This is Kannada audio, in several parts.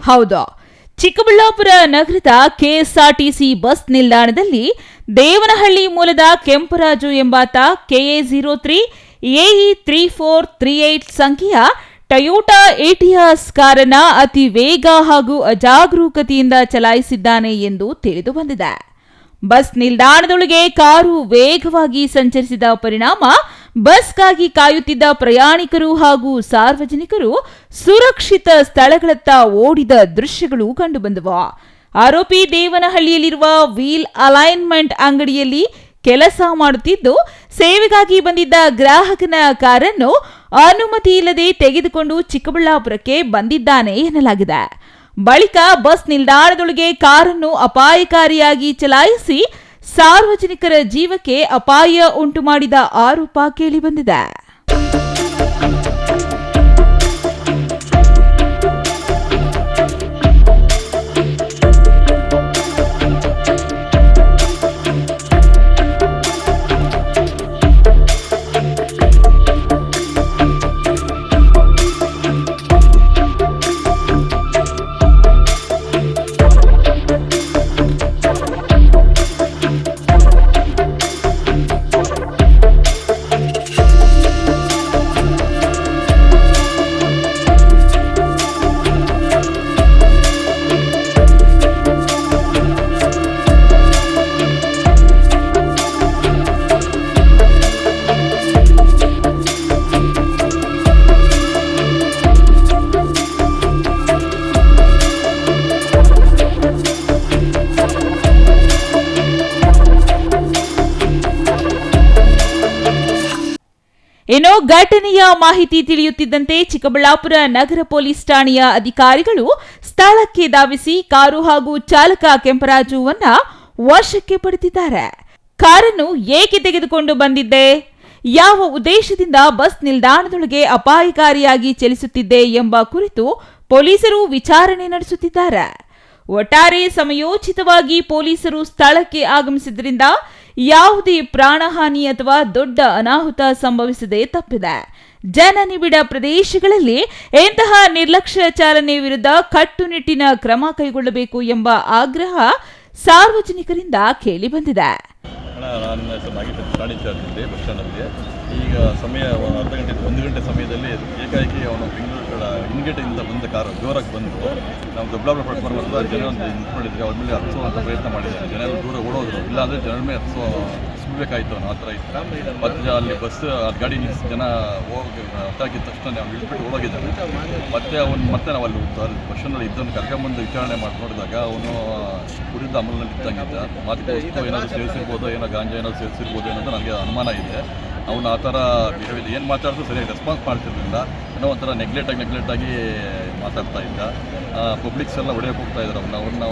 ಹೌದು, ಚಿಕ್ಕಬಳ್ಳಾಪುರ ನಗರದ ಕೆಎಸ್ಆರ್ಟಿಸಿ ಬಸ್ ನಿಲ್ದಾಣದಲ್ಲಿ ದೇವನಹಳ್ಳಿ ಮೂಲದ ಕೆಂಪರಾಜು ಎಂಬಾತ KA03 AE3438 ಸಂಖ್ಯೆಯ ಟೊಯೋಟಾ ಏಟಿಯಾಸ್ ಕಾರನ್ನ ಅತಿ ವೇಗ ಹಾಗೂ ಅಜಾಗರೂಕತೆಯಿಂದ ಚಲಾಯಿಸಿದ್ದಾನೆ ಎಂದು ತಿಳಿದು ಬಂದಿದೆ. ಬಸ್ ನಿಲ್ದಾಣದೊಳಗೆ ಕಾರು ವೇಗವಾಗಿ ಸಂಚರಿಸಿದ ಪರಿಣಾಮ ಬಸ್ಗಾಗಿ ಕಾಯುತ್ತಿದ್ದ ಪ್ರಯಾಣಿಕರು ಹಾಗೂ ಸಾರ್ವಜನಿಕರು ಸುರಕ್ಷಿತ ಸ್ಥಳಗಳತ್ತ ಓಡಿದ ದೃಶ್ಯಗಳು ಕಂಡುಬಂದವು. ಆರೋಪಿ ದೇವನಹಳ್ಳಿಯಲ್ಲಿರುವ ವೀಲ್ ಅಲೈನ್ಮೆಂಟ್ ಅಂಗಡಿಯಲ್ಲಿ ಕೆಲಸ ಮಾಡುತ್ತಿದ್ದು, ಸೇವೆಗಾಗಿ ಬಂದಿದ್ದ ಗ್ರಾಹಕನ ಕಾರನ್ನು ಅನುಮತಿ ಇಲ್ಲದೆ ತೆಗೆದುಕೊಂಡು ಚಿಕ್ಕಬಳ್ಳಾಪುರಕ್ಕೆ ಬಂದಿದ್ದಾನೆ ಎನ್ನಲಾಗಿದೆ. ಬಳಿಕ ಬಸ್ ನಿಲ್ದಾಣದೊಳಗೆ ಕಾರನ್ನು ಅಪಾಯಕಾರಿಯಾಗಿ ಚಲಾಯಿಸಿ ಸಾರ್ವಜನಿಕರ ಜೀವಕ್ಕೆ ಅಪಾಯ ಉಂಟು ಮಾಡಿದ ಆರೋಪ ಕೇಳಿಬಂದಿದೆ. ಇನ್ನು ಘಟನೆಯ ಮಾಹಿತಿ ತಿಳಿಯುತ್ತಿದ್ದಂತೆ ಚಿಕ್ಕಬಳ್ಳಾಪುರ ನಗರ ಪೊಲೀಸ್ ಠಾಣೆಯ ಅಧಿಕಾರಿಗಳು ಸ್ಥಳಕ್ಕೆ ಧಾವಿಸಿ ಕಾರು ಹಾಗೂ ಚಾಲಕ ಕೆಂಪರಾಜುವನ್ನ ವಶಕ್ಕೆ ಪಡೆದಿದ್ದಾರೆ. ಕಾರನ್ನು ಏಕೆ ತೆಗೆದುಕೊಂಡು ಬಂದಿದ್ದೆ, ಯಾವ ಉದ್ದೇಶದಿಂದ ಬಸ್ ನಿಲ್ದಾಣದೊಳಗೆ ಅಪಾಯಕಾರಿಯಾಗಿ ಚಲಿಸುತ್ತಿದ್ದೆ ಎಂಬ ಕುರಿತು ಪೊಲೀಸರು ವಿಚಾರಣೆ ನಡೆಸುತ್ತಿದ್ದಾರೆ. ಒಟ್ಟಾರೆ ಸಮಯೋಚಿತವಾಗಿ ಪೊಲೀಸರು ಸ್ಥಳಕ್ಕೆ ಆಗಮಿಸಿದ್ರಿಂದ ಯಾವುದೇ ಪ್ರಾಣಹಾನಿ ಅಥವಾ ದೊಡ್ಡ ಅನಾಹುತ ಸಂಭವಿಸದೆ ತಪ್ಪಿದೆ. ಜನನಿಬಿಡ ಪ್ರದೇಶಗಳಲ್ಲಿ ಇಂತಹ ನಿರ್ಲಕ್ಷ್ಯ ಚಾಲನೆ ವಿರುದ್ಧ ಕಟ್ಟುನಿಟ್ಟಿನ ಕ್ರಮ ಕೈಗೊಳ್ಳಬೇಕು ಎಂಬ ಆಗ್ರಹ ಸಾರ್ವಜನಿಕರಿಂದ ಕೇಳಿಬಂದಿದೆ. ಈಗ ಸಮಯ ಅರ್ಧ ಗಂಟೆ 1 ಗಂಟೆ ಸಮಯದಲ್ಲಿ ಏಕಾಏಕಿ ಅವನು ಬೆಂಗಳೂರು ಇನ್ಗೇಟಿಂದ ಬಂದ ಕಾರು ಜೋರಾಗಿ ಬಂದು ನಾವು ದೊಡ್ಡಬಳ್ಳಾಪುರ ಪ್ಲಾಟ್ಫಾರ್ಮ್ ಹತ್ರ ಜನ ನಿಂತ್ಕೊಂಡಿದ್ವಿ. ಅವ್ರ ಮೇಲೆ ಹತ್ತಿಸುವಂಥ ಪ್ರಯತ್ನ ಮಾಡಿದ್ದಾರೆ. ಜನ ದೂರ ಓಡೋದ್ರು, ಇಲ್ಲಾಂದರೆ ಜನರ ಮೇಲೆ ಸುಡಬೇಕಾಯ್ತು ಅನ್ನೋ ಆ ಥರ ಇತ್ತು. ಮತ್ತು ಅಲ್ಲಿ ಬಸ್ ಗಾಡಿ ನಿಲ್ಲಿಸಿ ಜನ ಹೊತ್ತಾಗಿದ ತಕ್ಷಣ ಅವ್ನು ಇಳಿದ್ಬಿಟ್ಟು ಓಡೋಗಿದ್ದಾನೆ. ಮತ್ತೆ ನಾವು ಅಲ್ಲಿ ಬಸ್ಸಲ್ಲಿ ಇದ್ದವನು ಕರ್ಕೊಂಬಂದು ವಿಚಾರಣೆ ನೋಡಿದಾಗ ಅವನು ಕುಡಿದ ಅಮಲಿನಲ್ಲಿ ಇದ್ದಂಗಿದ್ದ. ಮಾತಿಗೆ ಏನಾದರೂ ಸೇರಿಸಿರ್ಬೋದು, ಏನೋ ಗಾಂಜಾ ಏನಾದರೂ ಸೇರಿಸಿರ್ಬೋದು ಅನ್ನೋದು ನನಗೆ ಅನುಮಾನ ಇದೆ. ಅವನು ಆ ಥರ ಬಿಹೇವಿಯರ್ ಏನು ಮಾತಾಡಿದ್ರು ಸರಿಯಾಗಿ ರೆಸ್ಪಾನ್ಸ್ ಮಾಡ್ತಿರ್ಲಿಲ್ಲ. ಏನೋ ಒಂಥರ ನೆಗ್ಲೆಕ್ಟಾಗಿ ಮಾತಾಡ್ತಾ ಇದ್ದ. ಪಬ್ಲಿಕ್ಸ್ ಎಲ್ಲ ಹೊಡೆಯೋಕೆ ಹೋಗ್ತಾ ಇದ್ದಾರೆ. ಅವ್ರನ್ನ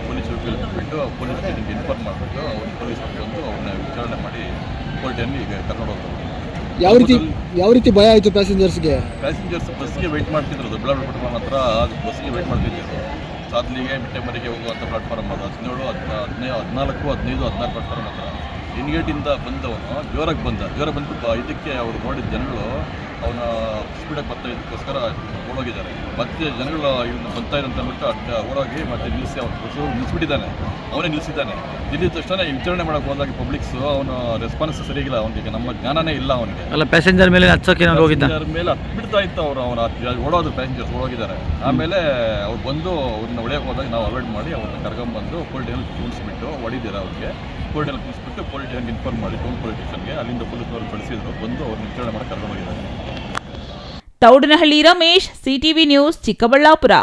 ಪೊಲೀಸ್ ಬಿಟ್ಟು ಪೊಲೀಸ್ಗೆ ನಿಮಗೆ ಇನ್ಫಾರ್ಮ್ ಮಾಡಿಬಿಟ್ಟು ಅವ್ರು ಪೊಲೀಸ್ ಬಂದು ಅವ್ರನ್ನ ವಿಚಾರಣೆ ಮಾಡಿ ಕೋರ್ಟಲ್ಲಿ ಈಗ ಕರ್ಕೊಂಡು ಹೋಗ್ತಾರೆ. ಯಾವ ರೀತಿ ಭಯ ಆಯಿತು ಪ್ಯಾಸೆಂಜರ್ಸ್ಗೆ ಬಸ್ಗೆ ವೆಯ್ಟ್ ಮಾಡ್ತಿದ್ರು. ದೊಡ್ಡಬಳ್ಳಾಪುರ ಪ್ಲಾಟ್ಫಾರ್ಮ್ ಹತ್ರ ಬಸ್ಗೆ ವೆಯ್ಟ್ ಮಾಡ್ತಿದ್ರು. ಸಾದ್ಲಿಗೆ ಮಿಟ್ಟೆಮರಿಗೆ ಹೋಗುವಂಥ ಪ್ಲಾಟ್ಫಾರ್ಮ್ ಅದು 17, 14, 15, 16 ಪ್ಲಾಟ್ಫಾರ್ಮ್ ಹತ್ರ ಇನ್ಗೇಟಿಂದ ಬಂದವನು ಜೋರಾಗಿ ಬಂದು ಇದಕ್ಕೆ ಅವರು ನೋಡಿದ ಜನಗಳು ಅವನ ಸ್ಪೀಡಾಗಿ ಬರ್ತಾ ಇದಕ್ಕೋಸ್ಕರ ಓಡೋಗಿದ್ದಾರೆ. ಮತ್ತೆ ಜನಗಳು ಇವನ್ನ ಬರ್ತಾ ಇದ್ದಂತ ಅಂದ್ಬಿಟ್ಟು ಓಡೋಗಿ ಮತ್ತೆ ನಿಲ್ಲಿಸಿ ಅವನು ಬಸ್ಸು ನಿಲ್ಲಿಸ್ಬಿಟ್ಟಿದ್ದಾನೆ. ಅವನೇ ನಿಲ್ಲಿಸಿದ್ದಾನೆ. ನಿಲ್ಲಿದ ತಕ್ಷಣ ವಿಚಾರಣೆ ಮಾಡೋಕೆ ಹೋದಾಗ ಪಬ್ಲಿಕ್ಸು ಅವನು ರೆಸ್ಪಾನ್ಸ್ ಸರಿಯಾಗಿಲ್ಲ. ಅವನಿಗೆ ನಮ್ಮ ಜ್ಞಾನನೇ ಇಲ್ಲ ಅವನಿಗೆ. ಅಲ್ಲ, ಪ್ಯಾಸೆಂಜರ್ ಮೇಲೆ ಹತ್ಬಿಡ್ತಾ ಇತ್ತು. ಅವನು ಓಡೋದು ಪ್ಯಾಸೆಂಜರ್ಸ್ ಓಡೋಗಿದ್ದಾರೆ. ಆಮೇಲೆ ಅವ್ರು ಬಂದು ಅವ್ರನ್ನ ಹೊಡೆಯೋಕೆ ಹೋದಾಗ ನಾವು ಅವಾಯ್ಡ್ ಮಾಡಿ ಅವ್ರನ್ನ ಕರ್ಕೊಂಡ್ಬಂದು ಪೊಲಿಟಿಕಲ್ ಕೂಡಿಸ್ಬಿಟ್ಟು ಹೊಡಿದ್ದೀರ ಅವ್ರಿಗೆ. ಕೋರ್ಟಲ್ಲಿ ಕೂರಿಸ್ಬಿಟ್ಟು ಪೊಲಿಟಿಷನ್ಗೆ ಇನ್ಫಾರ್ಮ್ ಮಾಡಿ ಟೌನ್ ಪೊಲಿಟಿಷನ್ಗೆ ಅಲ್ಲಿಂದ ಪೊಲೀಸ್ನವ್ರು ಕಳಿಸಿದ್ರು. ಬಂದು ಅವ್ರನ್ನ ವಿಚಾರಣೆ ಮಾಡಿ ಕರ್ಕೊಂಡು ಹೋಗಿದ್ದಾರೆ. Thoudanahalli Ramesh, CTV news, Chikkaballapur.